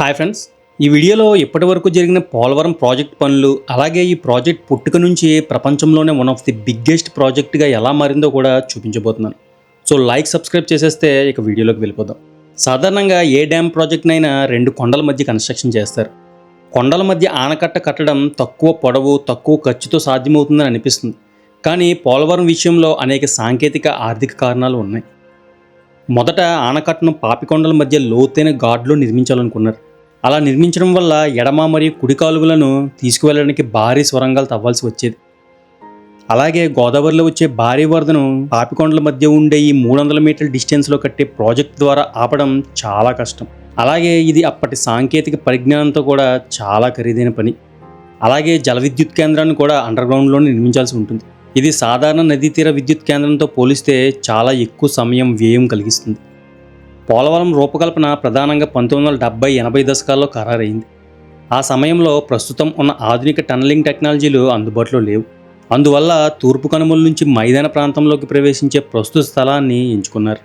Hi friends, ఈ వీడియోలో ఇప్పటివరకు జరిగిన పోలవరం ప్రాజెక్ట్ పనులు, అలాగే ఈ ప్రాజెక్ట్ పుట్టుక నుంచి ప్రపంచంలోనే వన్ ఆఫ్ ది బిగ్గెస్ట్ ప్రాజెక్ట్గా ఎలా మారిందో కూడా చూపించబోతున్నాను. సో సబ్స్క్రైబ్ చేసేస్తే ఇక వీడియోలోకి వెళ్ళిపోదాం. సాధారణంగా ఏ డ్యామ్ ప్రాజెక్ట్నైనా రెండు కొండల మధ్య కన్స్ట్రక్షన్ చేస్తారు. కొండల మధ్య ఆనకట్ట కట్టడం తక్కువ పొడవు, తక్కువ ఖర్చుతో సాధ్యమవుతుందని అనిపిస్తుంది. కానీ పోలవరం విషయంలో అనేక సాంకేతిక, ఆర్థిక కారణాలు ఉన్నాయి. మొదట ఆనకట్టను పాపికొండల మధ్య లోతైన గాడ్లో నిర్మించాలనుకున్నారు. అలా నిర్మించడం వల్ల ఎడమ మరియు కుడి కాలువలను తీసుకువెళ్ళడానికి భారీ సొరంగాలు తవ్వాల్సి వచ్చేది. అలాగే గోదావరిలో వచ్చే భారీ వరదను పాపికొండల మధ్య ఉండే ఈ 300 మీటర్ల డిస్టెన్స్లో కట్టే ప్రాజెక్ట్ ద్వారా ఆపడం చాలా కష్టం. అలాగే ఇది అప్పటి సాంకేతిక పరిజ్ఞానంతో కూడా చాలా ఖరీదైన పని. అలాగే జల విద్యుత్ కేంద్రాన్ని కూడా అండర్గ్రౌండ్లో నిర్మించాల్సి ఉంటుంది. ఇది సాధారణ నదీ తీర విద్యుత్ కేంద్రంతో పోలిస్తే చాలా ఎక్కువ సమయం వ్యయం కలిగిస్తుంది. పోలవరం రూపకల్పన ప్రధానంగా 1970-80 దశకాల్లో ఖరారైంది. ఆ సమయంలో ప్రస్తుతం ఉన్న ఆధునిక టన్నలింగ్ టెక్నాలజీలు అందుబాటులో లేవు. అందువల్ల తూర్పు కనుమల నుంచి మైదాన ప్రాంతంలోకి ప్రవేశించే ప్రస్తుత స్థలాన్ని ఎంచుకున్నారు.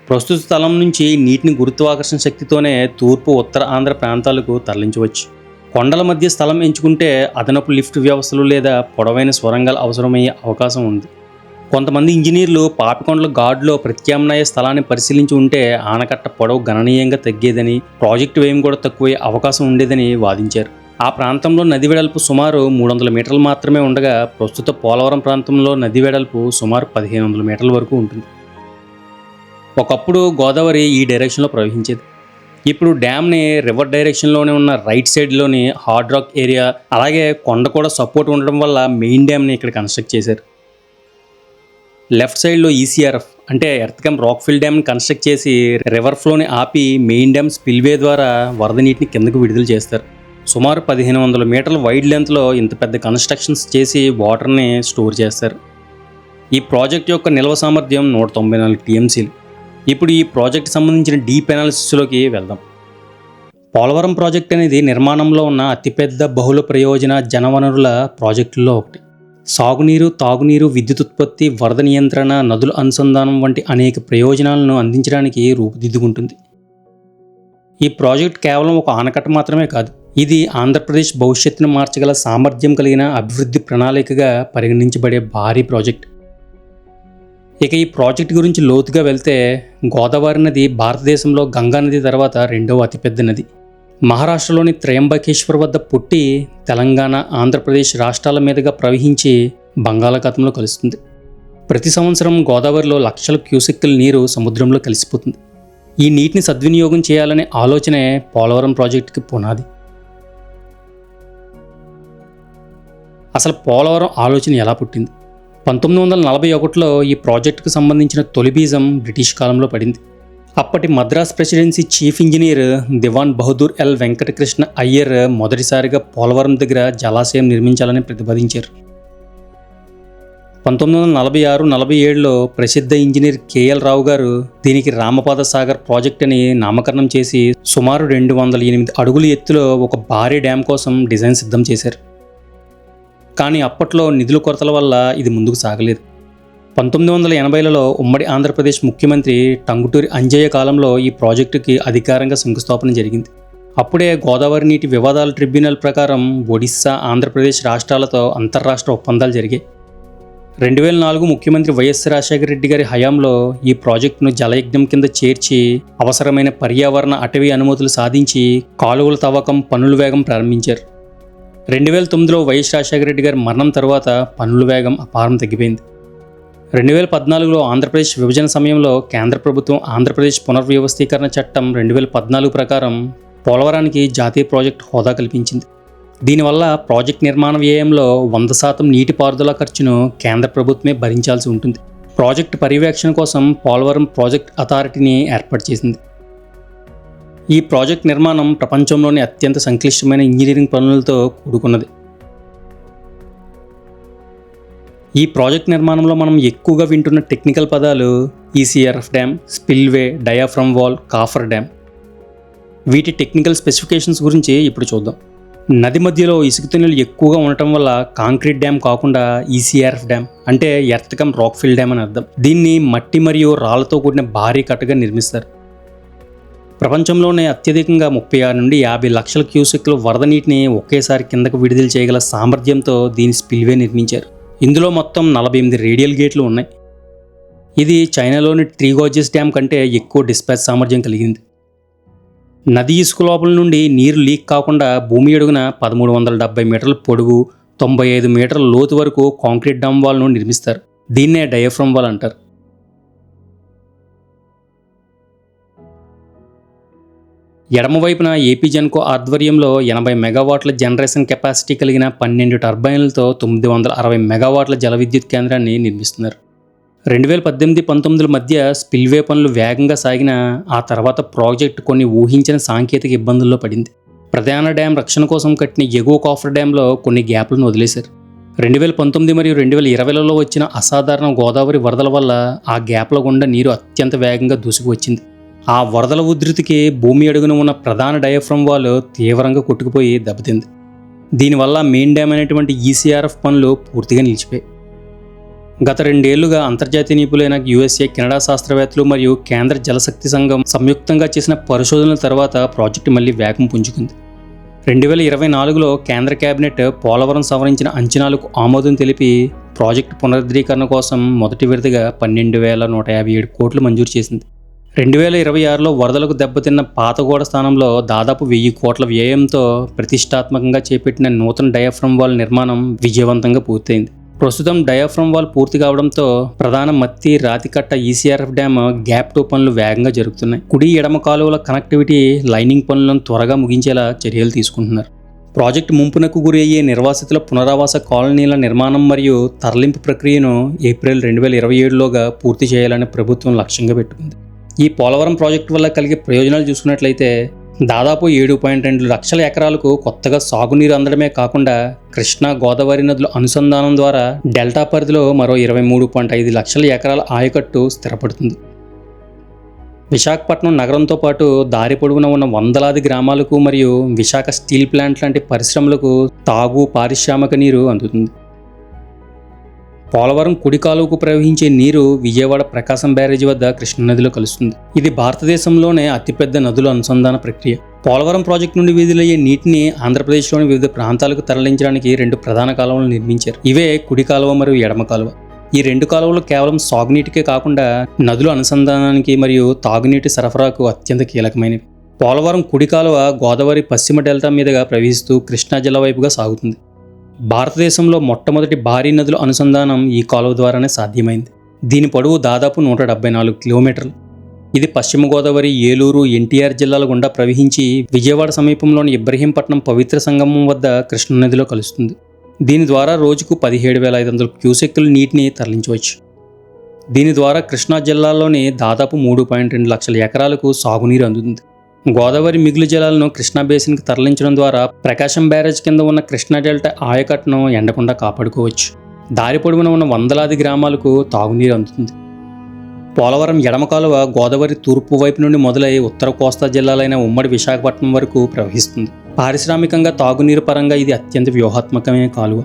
ప్రస్తుత స్థలం నుంచి నీటిని గురుత్వాకర్షణ శక్తితోనే తూర్పు, ఉత్తర ఆంధ్ర ప్రాంతాలకు తరలించవచ్చు. కొండల మధ్య స్థలం ఎంచుకుంటే అదనపు లిఫ్ట్ వ్యవస్థలు లేదా పొడవైన సొరంగాలు అవసరమయ్యే అవకాశం ఉంది. కొంతమంది ఇంజనీర్లు పాపికొండల గాడ్లో ప్రత్యామ్నాయ స్థలాన్ని పరిశీలించి ఉంటే ఆనకట్ట పొడవు గణనీయంగా తగ్గేదని, ప్రాజెక్టు వ్యయం కూడా తక్కువే అవకాశం ఉండేదని వాదించారు. ఆ ప్రాంతంలో నది వెడల్పు సుమారు 300 మీటర్లు మాత్రమే ఉండగా, ప్రస్తుత పోలవరం ప్రాంతంలో నది వెడల్పు సుమారు 1500 మీటర్ల వరకు ఉంటుంది. ఒకప్పుడు గోదావరి ఈ డైరెక్షన్లో ప్రవహించేది. ఇప్పుడు డ్యామ్ని రివర్ డైరెక్షన్లోనే ఉన్న రైట్ సైడ్లోని హార్డ్ రాక్ ఏరియా, అలాగే కొండ కూడా సపోర్ట్ ఉండడం వల్ల మెయిన్ డ్యామ్ని ఇక్కడ కన్స్ట్రక్ట్ చేశారు. లెఫ్ట్ సైడ్లో ఈసీఆర్ఎఫ్ అంటే ఎర్త్కమ్ రాక్ఫిల్ డ్యామ్ని కన్స్ట్రక్ట్ చేసి రివర్ ఫ్లోని ఆపి మెయిన్ డ్యామ్ స్పిల్వే ద్వారా వరద నీటిని కిందకు విడుదల చేస్తారు. సుమారు 1500 మీటర్ల వైడ్ లెంత్లో ఇంత పెద్ద కన్స్ట్రక్షన్స్ చేసి వాటర్ని స్టోర్ చేస్తారు. ఈ ప్రాజెక్ట్ యొక్క నిల్వ సామర్థ్యం 194 టీఎంసీలు. ఇప్పుడు ఈ ప్రాజెక్ట్ సంబంధించిన డీప్ అనాలిసిస్లోకి వెళ్దాం. పోలవరం ప్రాజెక్ట్ అనేది నిర్మాణంలో ఉన్న అతిపెద్ద బహుళ ప్రయోజన జనవనరుల ప్రాజెక్టుల్లో ఒకటి. సాగునీరు, తాగునీరు, విద్యుత్ ఉత్పత్తి, వరద నియంత్రణ, నదుల అనుసంధానం వంటి అనేక ప్రయోజనాలను అందించడానికి రూపుదిద్దుకుంటుంది. ఈ ప్రాజెక్ట్ కేవలం ఒక ఆనకట్ట మాత్రమే కాదు, ఇది ఆంధ్రప్రదేశ్ భవిష్యత్తును మార్చగల సామర్థ్యం కలిగిన అభివృద్ధి ప్రణాళికగా పరిగణించబడే భారీ ప్రాజెక్ట్. ఇక ఈ ప్రాజెక్ట్ గురించి లోతుగా వెళ్తే, గోదావరి నది భారతదేశంలో గంగా నది తర్వాత రెండవ అతిపెద్ద నది. మహారాష్ట్రలోని త్రయంబకేశ్వర్ వద్ద పుట్టి తెలంగాణ, ఆంధ్రప్రదేశ్ రాష్ట్రాల మీదుగా ప్రవహించి బంగాళాఖాతంలో కలుస్తుంది. ప్రతి సంవత్సరం గోదావరిలో లక్షల క్యూసెక్కుల నీరు సముద్రంలో కలిసిపోతుంది. ఈ నీటిని సద్వినియోగం చేయాలనే ఆలోచనే పోలవరం ప్రాజెక్టుకి పునాది. అసలు పోలవరం ఆలోచన ఎలా పుట్టింది? 1941లో ఈ ప్రాజెక్టుకు సంబంధించిన తొలి బీజం బ్రిటిష్ కాలంలో పడింది. అప్పటి మద్రాస్ ప్రెసిడెన్సీ చీఫ్ ఇంజనీర్ దివాన్ బహదూర్ ఎల్ వెంకటకృష్ణ అయ్యర్ మొదటిసారిగా పోలవరం దగ్గర జలాశయం నిర్మించాలని ప్రతిపాదించారు. 1946-47లో ప్రసిద్ధ ఇంజనీర్ కేఎల్ రావు గారు దీనికి రామపాద సాగర్ ప్రాజెక్ట్ అని నామకరణం చేసి సుమారు 208 అడుగుల ఎత్తులో ఒక భారీ డ్యామ్ కోసం డిజైన్ సిద్ధం చేశారు. కానీ అప్పట్లో నిధుల కొరతల వల్ల ఇది ముందుకు సాగలేదు. 1980లలో ఉమ్మడి ఆంధ్రప్రదేశ్ ముఖ్యమంత్రి టంగుటూరి అంజయ్య కాలంలో ఈ ప్రాజెక్టుకి అధికారంగా శంకుస్థాపన జరిగింది. అప్పుడే గోదావరి నీటి వివాదాల ట్రిబ్యునల్ ప్రకారం ఒడిస్సా, ఆంధ్రప్రదేశ్ రాష్ట్రాలతో అంతర్రాష్ట్ర ఒప్పందాలు జరిగాయి. 2004 ముఖ్యమంత్రి వైఎస్ రాజశేఖర రెడ్డి గారి హయాంలో ఈ ప్రాజెక్టును జలయజ్ఞం కింద చేర్చి అవసరమైన పర్యావరణ, అటవీ అనుమతులు సాధించి కాలువల తవ్వకం పనుల వేగం ప్రారంభించారు. 2009లో వైఎస్ రాజశేఖర రెడ్డి గారి మరణం తర్వాత పనుల వేగం అపారం తగ్గిపోయింది. 2014లో ఆంధ్రప్రదేశ్ విభజన సమయంలో కేంద్ర ప్రభుత్వం ఆంధ్రప్రదేశ్ పునర్వ్యవస్థీకరణ చట్టం 2014 ప్రకారం పోలవరానికి జాతీయ ప్రాజెక్టు హోదా కల్పించింది. దీనివల్ల ప్రాజెక్ట్ నిర్మాణ వ్యయంలో 100% నీటిపారుదల ఖర్చును కేంద్ర ప్రభుత్వమే భరించాల్సి ఉంటుంది. ప్రాజెక్టు పర్యవేక్షణ కోసం పోలవరం ప్రాజెక్ట్ అథారిటీని ఏర్పాటు చేసింది. ఈ ప్రాజెక్ట్ నిర్మాణం ప్రపంచంలోని అత్యంత సంక్లిష్టమైన ఇంజనీరింగ్ పనులతో కూడుకున్నది. ఈ ప్రాజెక్ట్ నిర్మాణంలో మనం ఎక్కువగా వింటున్న టెక్నికల్ పదాలు ECRF dam, spillway, diaphragm wall, coffer dam. వీటి టెక్నికల్ స్పెసిఫికేషన్స్ గురించి ఇప్పుడు చూద్దాం. నది మధ్యలో ఇసుక తునెలు ఎక్కువగా ఉండటం వల్ల కాంక్రీట్ డ్యామ్ కాకుండా ఈసీఆర్ఎఫ్ డ్యామ్ అంటే ఎర్త్కమ్ రాక్ఫిల్ డ్యామ్ అని అర్థం. దీన్ని మట్టి మరియు రాళ్లతో కూడిన భారీ కట్టగా నిర్మిస్తారు. ప్రపంచంలోనే అత్యధికంగా 36 నుండి 50 లక్షల క్యూసెక్ల వరద నీటిని ఒకేసారి కిందకు విడుదల చేయగల సామర్థ్యంతో దీని స్పిల్వే నిర్మించారు. ఇందులో మొత్తం 48 రేడియల్ గేట్లు ఉన్నాయి. ఇది చైనాలోని త్రీ గోర్జెస్ డ్యామ్ కంటే ఎక్కువ డిస్పాచ్ సామర్థ్యం కలిగింది. నది ఇసుక లోపల నుండి నీరు లీక్ కాకుండా భూమి అడుగున 1370 మీటర్ల పొడవు, 95 మీటర్ల లోతు వరకు కాంక్రీట్ డమ్ వాల్ను నిర్మిస్తారు. దీన్నే డయాఫ్రమ్ వాల్ అంటారు. ఎడమవైపున ఏపీ జెన్కో ఆధ్వర్యంలో 80 మెగావాట్ల జనరేషన్ కెపాసిటీ కలిగిన 12 టర్బైన్లతో 960 మెగావాట్ల జల విద్యుత్ కేంద్రాన్ని నిర్మిస్తున్నారు. 2018-19 మధ్య స్పిల్వే పనులు వేగంగా సాగిన ఆ తర్వాత ప్రాజెక్టు కొన్ని ఊహించిన సాంకేతిక ఇబ్బందుల్లో పడింది. ప్రధాన డ్యాం రక్షణ కోసం కట్టిన ఎగువ కాఫర్ డ్యాంలో కొన్ని గ్యాప్లను వదిలేశారు. 2019 మరియు 2020లలో వచ్చిన అసాధారణ గోదావరి వరదల వల్ల ఆ గ్యాప్ల గుండా నీరు అత్యంత వేగంగా దూసుకు వచ్చింది. ఆ వరదల ఉధృతికి భూమి అడుగున ఉన్న ప్రధాన డయాఫ్రమ్ వాల్ తీవ్రంగా కొట్టుకుపోయి దెబ్బతింది. దీనివల్ల మెయిన్ డ్యామ్ అయినటువంటి ఈసీఆర్ఎఫ్ పనులు పూర్తిగా నిలిచిపోయాయి. గత 2 ఏళ్లుగా అంతర్జాతీయ నిపుణులైన యుఎస్ఏ, కెనడా శాస్త్రవేత్తలు మరియు కేంద్ర జలశక్తి సంఘం సంయుక్తంగా చేసిన పరిశోధనల తర్వాత ప్రాజెక్టు మళ్లీ వేగం పుంజుకుంది. 2024లో కేంద్ర కేబినెట్ పోలవరం సవరించిన అంచనాలకు ఆమోదం తెలిపి ప్రాజెక్టు పునరుద్ధరీకరణ కోసం మొదటి విడతగా 12,157 కోట్లు మంజూరు చేసింది. 2026లో వరదలకు దెబ్బతిన్న పాతగోడ స్థానంలో దాదాపు 1000 కోట్ల వ్యయంతో ప్రతిష్టాత్మకంగా చేపట్టిన నూతన డయాఫ్రమ్ వాల్ నిర్మాణం విజయవంతంగా పూర్తయింది. ప్రస్తుతం డయాఫ్రమ్ వాల్ పూర్తి కావడంతో ప్రధాన మత్తి రాతికట్ట ఈసీఆర్ఎఫ్ డ్యామ్ గ్యాప్ 2 పనులు వేగంగా జరుగుతున్నాయి. కుడి ఎడమ కాలువల కనెక్టివిటీ లైనింగ్ పనులను త్వరగా ముగించేలా చర్యలు తీసుకుంటున్నారు. ప్రాజెక్టు ముంపునకు గురి అయ్యే నిర్వాసితుల పునరావాస కాలనీల నిర్మాణం మరియు తరలింపు ప్రక్రియను ఏప్రిల్ 2027లోగా పూర్తి చేయాలని ప్రభుత్వం లక్ష్యంగా పెట్టుకుంది. ఈ పోలవరం ప్రాజెక్టు వల్ల కలిగే ప్రయోజనాలు చూసుకున్నట్లయితే దాదాపు 7.2 లక్షల ఎకరాలకు కొత్తగా సాగునీరు అందడమే కాకుండా కృష్ణా, గోదావరి నదుల అనుసంధానం ద్వారా డెల్టా పరిధిలో మరో 23.5 లక్షల ఎకరాల ఆయకట్టు స్థిరపడుతుంది. విశాఖపట్నం నగరంతో పాటు దారి పొడవున ఉన్న వందలాది గ్రామాలకు మరియు విశాఖ స్టీల్ ప్లాంట్ లాంటి పరిశ్రమలకు తాగు, పారిశ్రామిక నీరు అందుతుంది. పోలవరం కుడి కాలువకు ప్రవహించే నీరు విజయవాడ ప్రకాశం బ్యారేజీ వద్ద కృష్ణానదిలో కలుస్తుంది. ఇది భారతదేశంలోనే అతిపెద్ద నదుల అనుసంధాన ప్రక్రియ. పోలవరం ప్రాజెక్టు నుండి విడుదలయ్యే నీటిని ఆంధ్రప్రదేశ్లోని వివిధ ప్రాంతాలకు తరలించడానికి 2 ప్రధాన కాలువలు నిర్మించారు. ఇవే కుడి కాలువ మరియు ఎడమ కాలువ. ఈ 2 కాలువలు కేవలం సాగునీటికే కాకుండా నదుల అనుసంధానానికి మరియు తాగునీటి సరఫరాకు అత్యంత కీలకమైనవి. పోలవరం కుడి కాలువ గోదావరి పశ్చిమ డెల్టా మీదుగా ప్రవహిస్తూ కృష్ణా జిల్లా వైపుగా సాగుతుంది. భారతదేశంలో మొట్టమొదటి భారీ నదుల అనుసంధానం ఈ కాలువ ద్వారానే సాధ్యమైంది. దీని పొడవు దాదాపు 174 కిలోమీటర్లు. ఇది పశ్చిమ గోదావరి, ఏలూరు, ఎన్టీఆర్ జిల్లాల గుండా ప్రవహించి విజయవాడ సమీపంలోని ఇబ్రహీంపట్నం పవిత్ర సంగమం వద్ద కృష్ణానదిలో కలుస్తుంది. దీని ద్వారా రోజుకు 17,500 క్యూసెక్కుల నీటిని తరలించవచ్చు. దీని ద్వారా కృష్ణా జిల్లాలోని దాదాపు 3.2 లక్షల ఎకరాలకు సాగునీరు అందుతుంది. గోదావరి మిగులు జలాలను కృష్ణా బేసిన్కి తరలించడం ద్వారా ప్రకాశం బ్యారేజ్ కింద ఉన్న కృష్ణా డెల్టా ఆయకట్టును ఎండకుండా కాపాడుకోవచ్చు. దారి పొడవున ఉన్న వందలాది గ్రామాలకు తాగునీరు అందుతుంది. పోలవరం ఎడమ కాలువ గోదావరి తూర్పు వైపు నుండి మొదలై ఉత్తర కోస్తా జిల్లాలైన ఉమ్మడి విశాఖపట్నం వరకు ప్రవహిస్తుంది. పారిశ్రామికంగా తాగునీరు పరంగా ఇది అత్యంత వ్యూహాత్మకమైన కాలువ.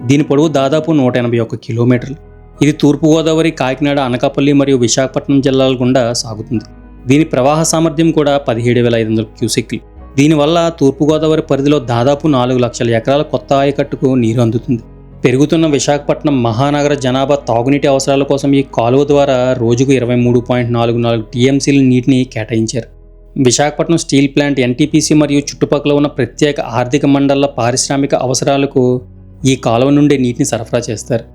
దీని పొడవు దాదాపు 181 కిలోమీటర్లు. ఇది తూర్పు గోదావరి, కాకినాడ, అనకాపల్లి మరియు విశాఖపట్నం జిల్లాల గుండా సాగుతుంది. దీని ప్రవాహ సామర్థ్యం కూడా 17,500 క్యూసెక్లు. దీనివల్ల తూర్పుగోదావరి పరిధిలో దాదాపు 4 లక్షల ఎకరాల కొత్త ఆయకట్టుకు నీరు అందుతుంది. పెరుగుతున్న విశాఖపట్నం మహానగర జనాభా తాగునీటి అవసరాల కోసం ఈ కాలువ ద్వారా రోజుకు 23.44 టీఎంసీల నీటిని కేటాయించారు. విశాఖపట్నం స్టీల్ ప్లాంట్, ఎన్టీపీసీ మరియు చుట్టుపక్కల ఉన్న ప్రత్యేక ఆర్థిక మండళ్ల పారిశ్రామిక అవసరాలకు ఈ కాలువ నుండి నీటిని సరఫరా చేస్తారు.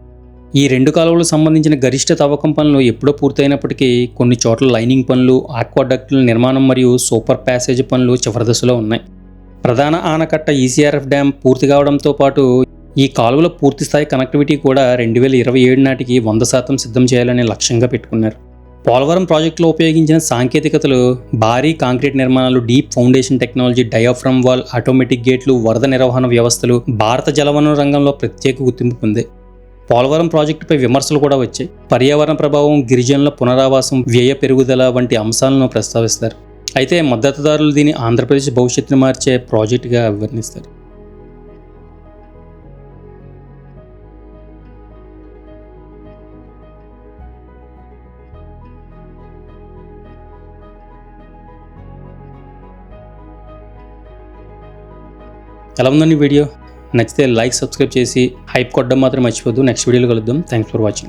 ఈ 2 కాలువలకు సంబంధించిన గరిష్ట తవ్వకం పనులు ఎప్పుడో పూర్తయినప్పటికీ కొన్ని చోట్ల లైనింగ్ పనులు, ఆక్వాడక్టుల నిర్మాణం మరియు సూపర్ ప్యాసేజ్ పనులు చివరి దశలో ఉన్నాయి. ప్రధాన ఆనకట్ట ఈసీఆర్ఎఫ్ డ్యామ్ పూర్తి కావడంతో పాటు ఈ కాలువల పూర్తిస్థాయి కనెక్టివిటీ కూడా 2027 నాటికి 100% సిద్ధం చేయాలని లక్ష్యంగా పెట్టుకున్నారు. పోలవరం ప్రాజెక్టులో ఉపయోగించిన సాంకేతికతలు భారీ కాంక్రీట్ నిర్మాణాలు, deep foundation technology, diaphragm wall, automatic గేట్లు, వరద నిర్వహణ వ్యవస్థలు భారత జలవనరుల రంగంలో ప్రత్యేక గుర్తింపు పొందాయి. పోలవరం ప్రాజెక్టుపై విమర్శలు కూడా వచ్చాయి. పర్యావరణ ప్రభావం, గిరిజనుల పునరావాసం, వ్యయ పెరుగుదల వంటి అంశాలను ప్రస్తావిస్తారు. అయితే మద్దతుదారులు దీన్ని ఆంధ్రప్రదేశ్ భవిష్యత్తును మార్చే ప్రాజెక్టుగా అభివర్ణిస్తారు. ఎలా ఉందండి వీడియో? నచ్చితే లైక్, సబ్స్క్రైబ్ చేసి హైప్ కొట్టడం మాత్రం మర్చిపోద్దు. నెక్స్ట్ వీడియోలో కలుద్దాం. Thanks for watching.